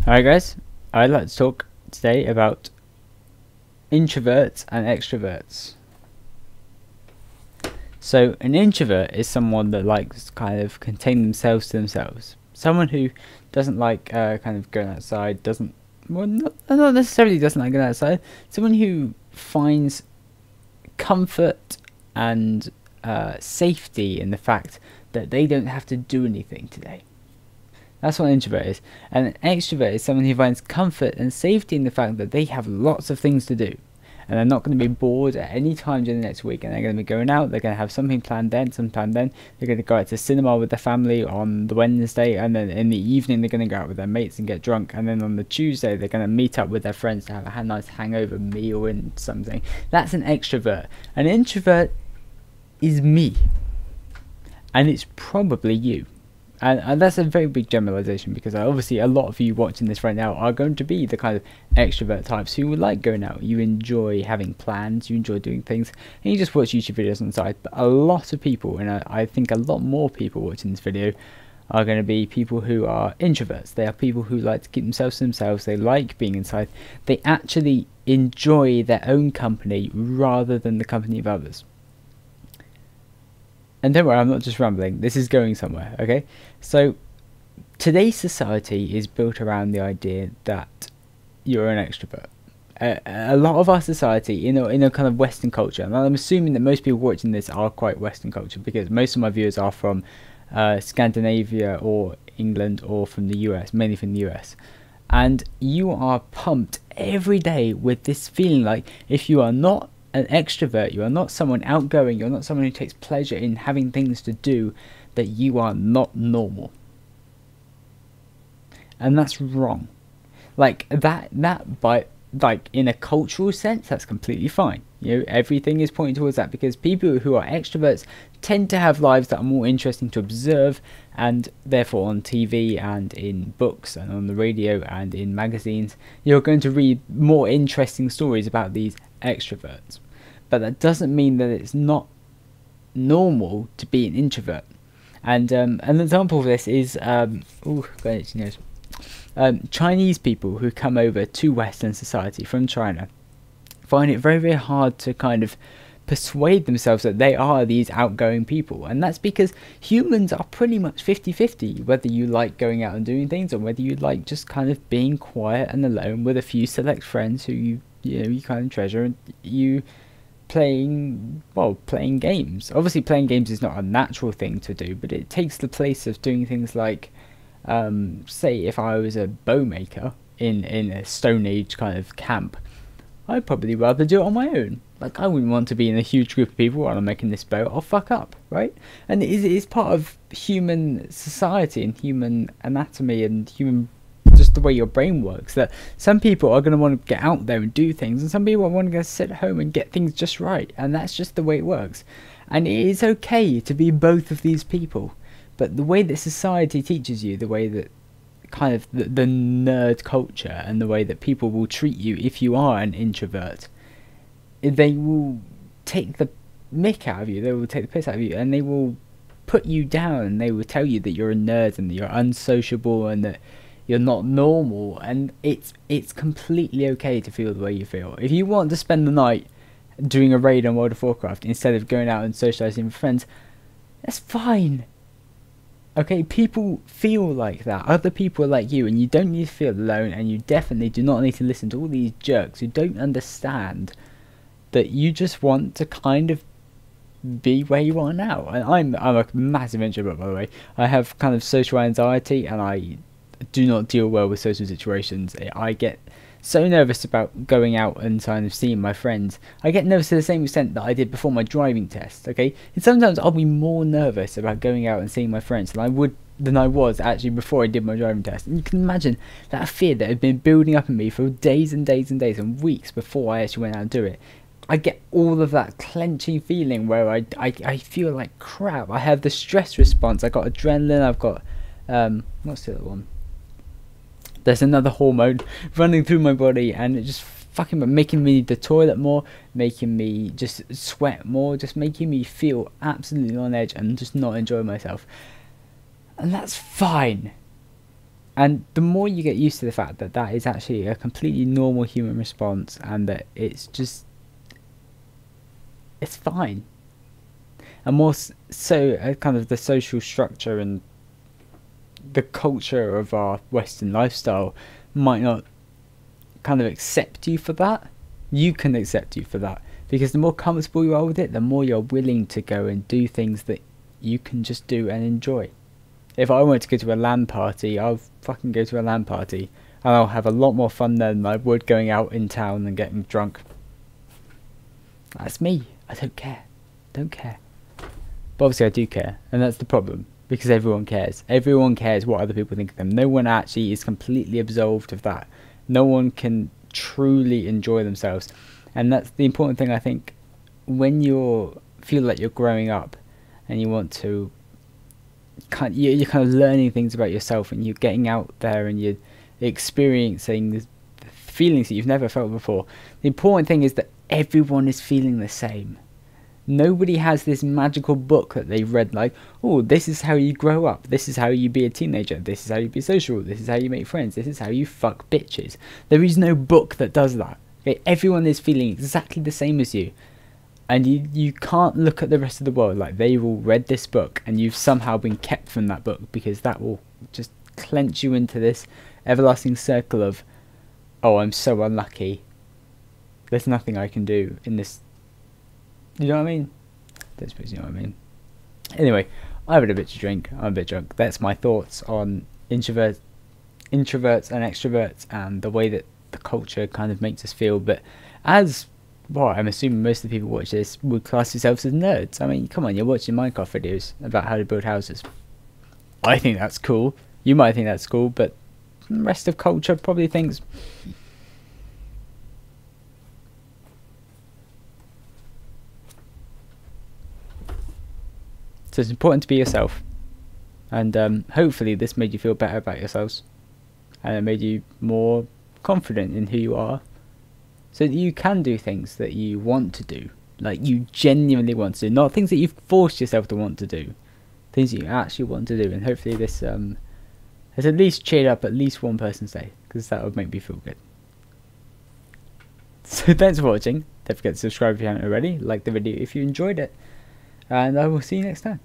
Alright guys, I'd like to talk today about introverts and extroverts. So an introvert is someone that likes to kind of contain themselves to themselves. Someone who doesn't like kind of going outside, not necessarily doesn't like going outside. Someone who finds comfort and safety in the fact that they don't have to do anything today. That's what an introvert is. And an extrovert is someone who finds comfort and safety in the fact that they have lots of things to do. And they're not going to be bored at any time during the next week. And they're going to be going out. They're going to have something planned then, sometime then. They're going to go out to cinema with their family on the Wednesday. And then in the evening, they're going to go out with their mates and get drunk. And then on the Tuesday, they're going to meet up with their friends to have a nice hangover meal and something. That's an extrovert. An introvert is me. And it's probably you. And that's a very big generalization, because obviously a lot of you watching this right now are going to be the kind of extrovert types who would like going out. You enjoy having plans, you enjoy doing things, and you just watch YouTube videos on the side. But a lot of people, and I think a lot more people watching this video, are going to be people who are introverts. They are people who like to keep themselves to themselves. They like being inside. They actually enjoy their own company rather than the company of others. And don't worry, I'm not just rambling, this is going somewhere, okay? So, today's society is built around the idea that you're an extrovert. A lot of our society, in a kind of Western culture, and I'm assuming that most people watching this are quite Western culture, because most of my viewers are from Scandinavia or England or from the US, mainly from the US. And you are pumped every day with this feeling like if you are not an extrovert, you are not someone outgoing, you're not someone who takes pleasure in having things to do, that you are not normal. And that's wrong. Like that by like in a cultural sense, that's completely fine. You know, everything is pointing towards that, because people who are extroverts tend to have lives that are more interesting to observe, and therefore on TV and in books and on the radio and in magazines, you're going to read more interesting stories about these extroverts. But that doesn't mean that it's not normal to be an introvert. And an example of this is Chinese people who come over to Western society from China find it very, very hard to kind of persuade themselves that they are these outgoing people. And that's because humans are pretty much 50-50, whether you like going out and doing things or whether you like just kind of being quiet and alone with a few select friends who you kind of treasure, and you playing games. Obviously playing games is not a natural thing to do, but it takes the place of doing things like say if I was a bow maker in a Stone Age kind of camp, I'd probably rather do it on my own. Like, I wouldn't want to be in a huge group of people while I'm making this bow. I'll fuck up, right? And it is part of human society and human anatomy and human, just the way your brain works, that some people are going to want to get out there and do things, and some people want to go sit at home and get things just right. And that's just the way it works. And it is okay to be both of these people. But the way that society teaches you, the way that kind of the nerd culture, and the way that people will treat you if you are an introvert, they will take the mick out of you, they will take the piss out of you, and they will put you down, and they will tell you that you're a nerd and that you're unsociable and that you're not normal. And it's completely okay to feel the way you feel. If you want to spend the night doing a raid on World of Warcraft instead of going out and socializing with friends, that's fine. Okay, people feel like that. Other people are like you, and you don't need to feel alone, and you definitely do not need to listen to all these jerks who don't understand that you just want to kind of be where you are now. And I'm a massive introvert, by the way. I have kind of social anxiety, and I do not deal well with social situations. I get so nervous about going out and kind of seeing my friends. I get nervous to the same extent that I did before my driving test, okay? And sometimes I'll be more nervous about going out and seeing my friends than I was actually before I did my driving test. And you can imagine that fear that had been building up in me for days and days and days and weeks before I actually went out and do it. I get all of that clenching feeling where I feel like crap. I have the stress response. I got adrenaline. I've got what's the other one? There's another hormone running through my body, and it just fucking making me need the toilet more, making me just sweat more, just making me feel absolutely on edge and just not enjoy myself. And that's fine. And the more you get used to the fact that that is actually a completely normal human response, and that it's fine. And more so, kind of the social structure and the culture of our Western lifestyle might not kind of accept you for that. You can accept you for that, because the more comfortable you are with it, the more you're willing to go and do things that you can just do and enjoy. If I wanted to go to a LAN party, I'll fucking go to a LAN party, and I'll have a lot more fun there than I would going out in town and getting drunk. That's me. I don't care. Don't care. But obviously I do care, and that's the problem, because everyone cares. Everyone cares what other people think of them. No one actually is completely absolved of that. No one can truly enjoy themselves. And that's the important thing, I think, when you feel like you're growing up and you want to you're kind of learning things about yourself, and you're getting out there and you're experiencing the feelings that you've never felt before. The important thing is that everyone is feeling the same. Nobody has this magical book that they've read, like, oh, this is how you grow up, this is how you be a teenager, this is how you be social, this is how you make friends, this is how you fuck bitches. There is no book that does that. Okay? Everyone is feeling exactly the same as you. And you can't look at the rest of the world like they've all read this book and you've somehow been kept from that book, because that will just clench you into this everlasting circle of, oh, I'm so unlucky, there's nothing I can do in this. You know what I mean? I don't suppose you know what I mean. Anyway, I've had a bit to drink, I'm a bit drunk. That's my thoughts on introverts and extroverts, and the way that the culture kind of makes us feel. But as well, I'm assuming most of the people watch this would class themselves as nerds. I mean, come on, you're watching Minecraft videos about how to build houses. I think that's cool. You might think that's cool, but the rest of culture probably thinks... So it's important to be yourself. And hopefully this made you feel better about yourselves. And it made you more confident in who you are, so that you can do things that you want to do, like you genuinely want to do, not things that you've forced yourself to want to do, things that you actually want to do. And hopefully this has at least cheered up at least one person's day, because that would make me feel good. So thanks for watching. Don't forget to subscribe if you haven't already, like the video if you enjoyed it, and I will see you next time.